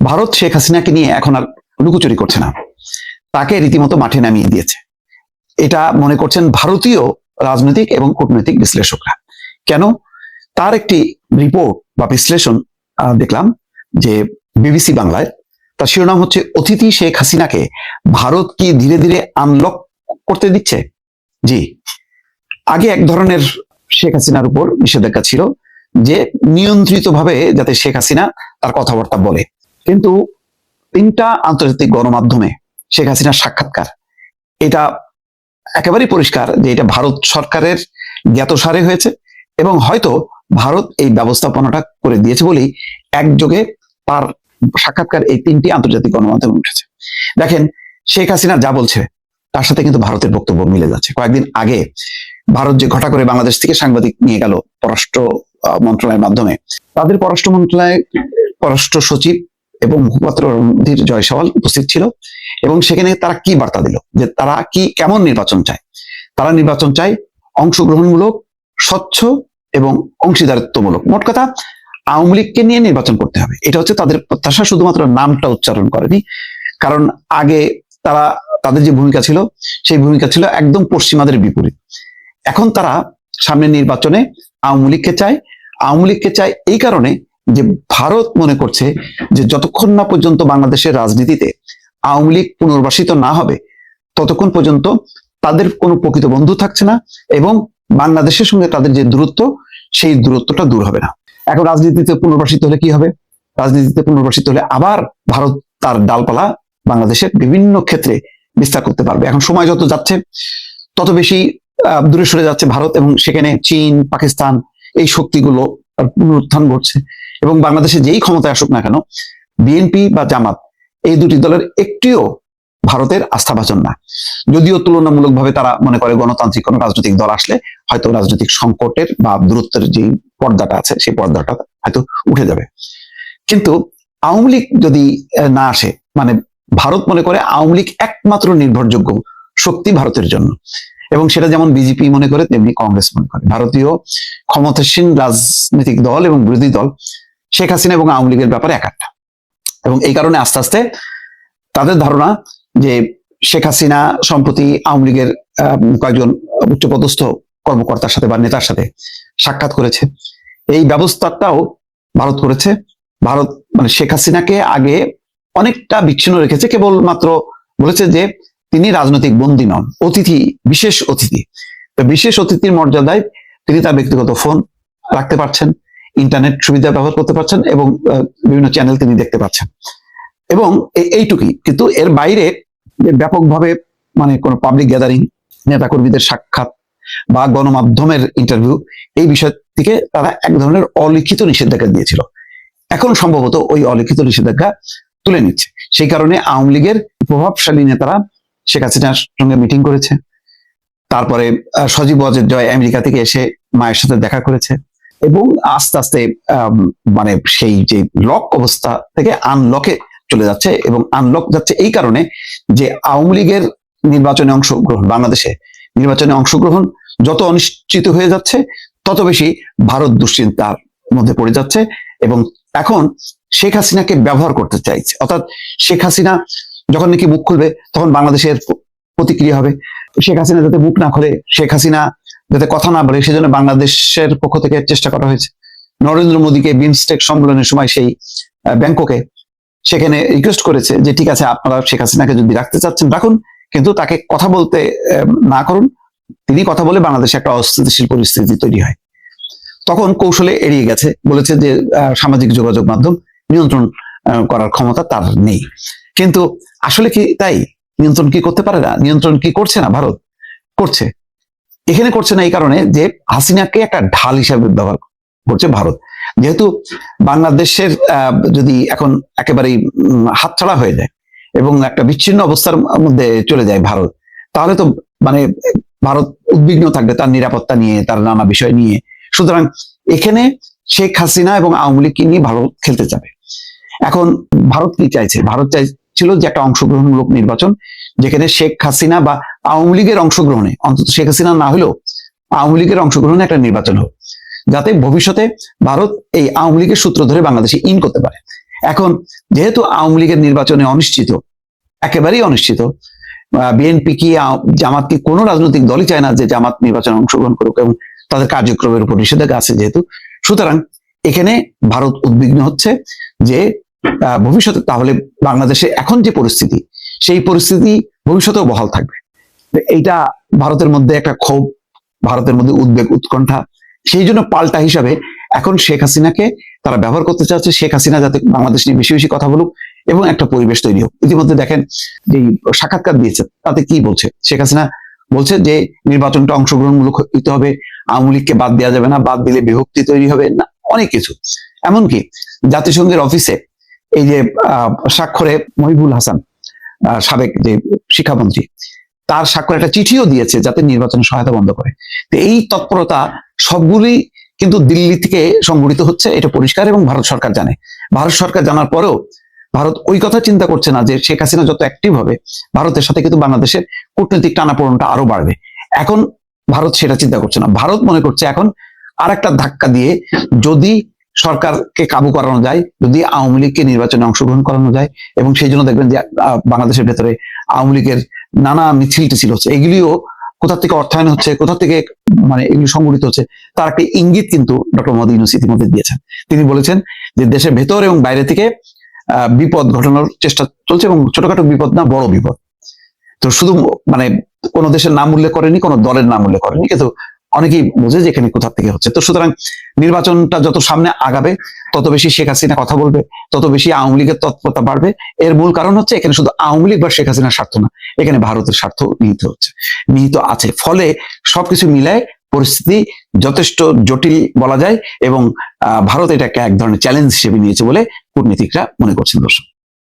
ভারত শেখ হাসিনাকে নিয়ে এখন আর লুকোচুরি করছে না, তাকে রীতিমতো মাঠে নামিয়ে দিয়েছে। এটা মনে করছেন ভারতীয় রাজনৈতিক এবং কূটনৈতিক বিশ্লেষকরা। কেন? তার একটি রিপোর্ট বা বিশ্লেষণ দেখলাম যে বিবিসি বাংলায়, তার শিরোনাম হচ্ছে অতিথি শেখ হাসিনাকে ভারত কি ধীরে ধীরে আনলক করতে দিচ্ছে। জি, আগে এক ধরনের শেখ হাসিনার উপর নিষেধাজ্ঞা ছিল যে নিয়ন্ত্রিতভাবে যাতে শেখ হাসিনা তার কথাবার্তা বলে, কিন্তু 3টা আন্তর্জাতিক গণমাধ্যমে শেখ হাসিনার সাক্ষাৎকার, এটা একেবারেই পরিষ্কার যে এটা ভারত সরকারের জ্ঞাতসারে হয়েছে এবং হয়তো ভারত এই ব্যবস্থাপনাটা করে দিয়েছে বলেই একযোগে তার সাক্ষাৎকার এই 3টি আন্তর্জাতিক গণমাধ্যমে উঠেছে। দেখেন, শেখ হাসিনা যা বলছে তার সাথে কিন্তু ভারতের বক্তব্য মিলে যাচ্ছে। কয়েকদিন আগে ভারত যে ঘটা করে বাংলাদেশ থেকে সাংবাদিক নিয়ে গেল পররাষ্ট্র মন্ত্রণালয়ের মাধ্যমে, তাদের পররাষ্ট্র মন্ত্রণালয় পররাষ্ট্র সচিব এবং মুখপাত্র রণধীর জয়সওয়াল উপস্থিত ছিল এবং সেখানে তারা কি বার্তা দিল যে তারা কি কেমন নির্বাচন চায়। তারা নির্বাচন চায় অংশগ্রহণমূলক, স্বচ্ছ এবং অংশীদারিত্বমূলক। মোট কথা, আওয়ামী লীগকে নিয়ে নির্বাচন করতে হবে, এটা হচ্ছে তাদের প্রত্যাশা। শুধুমাত্র নামটা উচ্চারণ করেনি, কারণ আগে তারা তাদের যে ভূমিকা ছিল সেই ভূমিকা ছিল একদম পশ্চিমাদের বিপরীত। এখন তারা সামনের নির্বাচনে আওয়ামী লীগকে চায়। আওয়ামী লীগকে চায় এই কারণে যে ভারত মনে করছে যে যতক্ষণ না পর্যন্ত বাংলাদেশের রাজনীতিতে আওয়ামী লীগ পুনর্বাসিত না হবে ততক্ষণ পর্যন্ত তাদের কোনো প্রকৃত বন্ধু থাকছে না এবং বাংলাদেশের সঙ্গে তাদের যে দূরত্ব, সেই দূরত্বটা দূর হবে না। এখন রাজনীতিতে পুনর্বাসিত হলে কি হবে? রাজনীতিতে পুনর্বাসিত হলে আবার ভারত তার ডালপালা বাংলাদেশের বিভিন্ন ক্ষেত্রে বিস্তার করতে পারবে। এখন সময় যত যাচ্ছে তত বেশি দূরে সরে যাচ্ছে ভারত এবং সেখানে চীন, পাকিস্তান এই শক্তিগুলো পুনরুত্থান ঘটছে এবং বাংলাদেশে যেই ক্ষমতায় আসুক না কেন, বিএনপি বা জামাত এই দুটি দলের একটিও ভারতের আস্থাভাজন না। যদিও তুলনামূলকভাবে তারা মনে করে গণতান্ত্রিক কোন রাজনৈতিক দল আসলে হয়তো রাজনৈতিক সংকটের বা দূরত্বের যে পর্দাটা আছে সেই পর্দাটা হয়তো উঠে যাবে। কিন্তু আওয়ামী লীগ যদি না আসে, মানে ভারত মনে করে আওয়ামী লীগ একমাত্র নির্ভরযোগ্য শক্তি ভারতের জন্য, এবং সেটা যেমন বিজেপি মনে করে তেমনি কংগ্রেস মনে করে। ভারতীয় ক্ষমতাসীন রাজনৈতিক দল এবং বিরোধী দল শেখ হাসিনা এবং আওয়ামী লীগের ব্যাপারে একাট্টা, এবং এই কারণে আস্তে আস্তে তাদের ধারণা যে শেখ হাসিনা সম্প্রতি আওয়ামী লীগের কয়েকজন উচ্চপদস্থ কর্মকর্তার সাথে বা নেতার সাথে সাক্ষাৎ করেছে। এই ব্যবস্থাটাও ভারত করেছে। ভারত মানে শেখ হাসিনাকে আগে অনেকটা বিচ্ছিন্ন রেখেছে, কেবলমাত্র বলেছে যে তিনি রাজনৈতিক বন্দী নন, অতিথি, বিশেষ অতিথি। বিশেষ অতিথির মর্যাদায় তিনি তার ব্যক্তিগত ফোন রাখতে পারছেন, ইন্টারনেট সুবিধা ব্যবহার করতে পারছেন এবং বিভিন্ন চ্যানেল তিনি দেখতে পাচ্ছেন, এবং এইটুকুই। কিন্তু এর বাইরে ব্যাপকভাবে মানে কোনো পাবলিক গ্যাদারিং, নেতাকর্মীদের সাক্ষাৎ বা গণমাধ্যমের ইন্টারভিউ, এই বিষয় থেকে তারা এক ধরনের অলিখিত নিষেধাজ্ঞা দিয়েছিল। এখন সম্ভবত ওই অলিখিত নিষেধাজ্ঞা তুলে নিচ্ছে। সেই কারণে আওয়ামী লীগের প্রভাবশালী নেতারা শেখ হাসিনার সঙ্গে মিটিং করেছে। তারপরে সজীব ওয়াজেদ জয় আমেরিকা থেকে এসে মায়ের সাথে দেখা করেছে এবং আস্তে আস্তে মানে সেই যে লক অবস্থা থেকে আনলকে চলে যাচ্ছে। এবং আনলক যাচ্ছে এই কারণে যে আওয়ামী লীগের নির্বাচনে অংশগ্রহণ, বাংলাদেশে নির্বাচনে অংশগ্রহণ যত অনিশ্চিত হয়ে যাচ্ছে তত বেশি ভারত দুশ্চিন্তার মধ্যে পড়ে যাচ্ছে এবং এখন শেখ হাসিনাকে ব্যবহার করতে চাইছে। অর্থাৎ শেখ হাসিনা যখন নাকি মুখ খুলবে তখন বাংলাদেশের প্রতিক্রিয়া হবে। শেখ হাসিনা যাতে মুখ না খোলে, শেখ হাসিনা যাতে কথা না বলে, সেজন্য বাংলাদেশের পক্ষ থেকে চেষ্টা করা হয়েছে। নরেন্দ্র মোদীকে বিমস্টেক সম্মেলনের সময় সেই ব্যাংককে সেখানে রিকোয়েস্ট করেছে যে ঠিক আছে, আপনারা শেখ হাসিনাকে যদি রাখতে চাচ্ছেন রাখুন, কিন্তু তাকে কথা বলতে না করুন। তিনি কথা বলে বাংলাদেশে একটা অস্থিতিশীল পরিস্থিতি তৈরি হয়। তখন কৌশলে এড়িয়ে গেছে, বলেছে যে সামাজিক যোগাযোগ মাধ্যম নিয়ন্ত্রণ করার ক্ষমতা তার নেই। কিন্তু আসলে কি তাই? নিয়ন্ত্রণ কি করতে পারে না? নিয়ন্ত্রণ কি করছে না? ভারত করছে। এখানে করছে না এই কারণে যে হাসিনাকে একটা ঢাল হিসাবে ব্যবহার করছে ভারত। যেহেতু বাংলাদেশের যদি এখন একেবারেই হাতছাড়া হয়ে যায় এবং একটা বিচ্ছিন্ন অবস্থার মধ্যে চলে যায় ভারত, তাহলে তো মানে ভারত উদ্বিগ্ন থাকবে তার নিরাপত্তা নিয়ে, তার নানা বিষয় নিয়ে। সুতরাং এখানে শেখ হাসিনা এবং আওয়ামী লীগকে নিয়ে ভারত খেলতে যাবে। এখন ভারত কি চাইছে? ভারত চাইছিল যে একটা অংশগ্রহণমূলক নির্বাচন, যেখানে শেখ হাসিনা বা আওয়ামী লীগের অংশগ্রহণে, অন্তত শেখ হাসিনা না হলেও আওয়ামী লীগের অংশগ্রহণে একটা নির্বাচন হোক, যাতে ভবিষ্যতে ভারত এই আওয়ামী লীগের সূত্র ধরে বাংলাদেশে ইন করতে পারে। এখন যেহেতু আওয়ামী লীগের নির্বাচনে অনিশ্চিত, একেবারেই অনিশ্চিত, বিএনপি কি জামাত কি কোনো রাজনৈতিক দলই চায় না যে জামাত নির্বাচনে অংশগ্রহণ করুক, এবং তাদের কার্যক্রমের উপর নিষেধাজ্ঞা আছে যেহেতু, সুতরাং এখানে ভারত উদ্বিগ্ন হচ্ছে যে ভবিষ্যতে তাহলে বাংলাদেশে এখন যে পরিস্থিতি, সেই পরিস্থিতি ভবিষ্যতেও বহাল থাকবে। এইটা ভারতের মধ্যে একটা ক্ষোভ, ভারতের মধ্যে উদ্বেগ, উৎকণ্ঠা। সেই জন্য পাল্টা হিসাবে এখন শেখ হাসিনাকে তারা ব্যবহার করতে চাচ্ছে, শেখ হাসিনা যাতে বাংলাদেশ নিয়ে বেশি বেশি কথা বলুক এবং একটা পরিবেশ তৈরি হোক। ইতিমধ্যে দেখেন যে সাক্ষাৎকার দিয়েছে, তাতে কি বলছে শেখ হাসিনা? বলছে যে নির্বাচনটা অংশগ্রহণমূলক হইতে হবে, আওয়ামী লীগকে বাদ দেওয়া যাবে না, বাদ দিলে বিভক্তি তৈরি হবে, না অনেক কিছু। এমনকি জাতিসংঘের অফিসে এই যে স্বাক্ষরে মহিবুল হাসান, সাবেক যে শিক্ষামন্ত্রী, তার স্বাক্ষরে একটা চিঠিও দিয়েছে যাতে নির্বাচনের সহায়তা বন্ধ করে। তো এই তৎপরতা সবগুলি কিন্তু দিল্লি থেকে সংগঠিত হচ্ছে, এটা পরিষ্কার, এবং ভারত সরকার জানে। ভারত সরকার জানার পরেও ভারত ওই কথা চিন্তা করছে না যে শেখ হাসিনা যত অ্যাক্টিভ হবে ভারতের সাথে কিন্তু বাংলাদেশের কূটনৈতিক টানাপোড়েনটা আরো বাড়বে। এখন ভারত সেটা চিন্তা করছে না। ভারত মনে করছে এখন আর একটা ধাক্কা দিয়ে যদি সরকারকে কাবু করানো যায়, যদি আওয়ামী লীগকে নির্বাচনে অংশগ্রহণ করানো যায়, এবং সেই জন্য দেখবেন যে বাংলাদেশের ভেতরে আওয়ামী লীগের নানা মিছিল টিছিল হচ্ছে, এগুলিও কোথা থেকে অর্থায়ন হচ্ছে, কোথা থেকে মানে এগুলি সংগঠিত হচ্ছে, তার একটা ইঙ্গিত কিন্তু ডক্টর মোহাম্মদ ইউনূস ইতিমধ্যে দিয়েছেন। তিনি বলেছেন যে দেশের ভেতর এবং বাইরে থেকে বিপদ ঘটানোর চেষ্টা চলছে, এবং ছোটখাটো বিপদ না, বড় বিপদ। তো শুধু মানে কোনো দেশের নাম উল্লেখ করেনি, কোনো দলের নাম উল্লেখ করেনি, কিন্তু অনেকেই বোঝে যে এখানে কোথা থেকে হচ্ছে। তো সুতরাং নির্বাচনটা যত সামনে আগাবে তত বেশি শেখ হাসিনা কথা বলবে, তত বেশি আওয়ামী লীগের তৎপরতা বাড়বে। এর মূল কারণ হচ্ছে এখানে শুধু আওয়ামী লীগ বা শেখ হাসিনার স্বার্থ না, এখানে ভারতের স্বার্থ নিহিত আছে। ফলে সবকিছু মিলায় পরিস্থিতি যথেষ্ট জটিল বলা যায়, এবং ভারত এটাকে এক ধরনের চ্যালেঞ্জ হিসেবে নিয়েছে বলে কূটনীতিকরা মনে করছেন। দর্শক।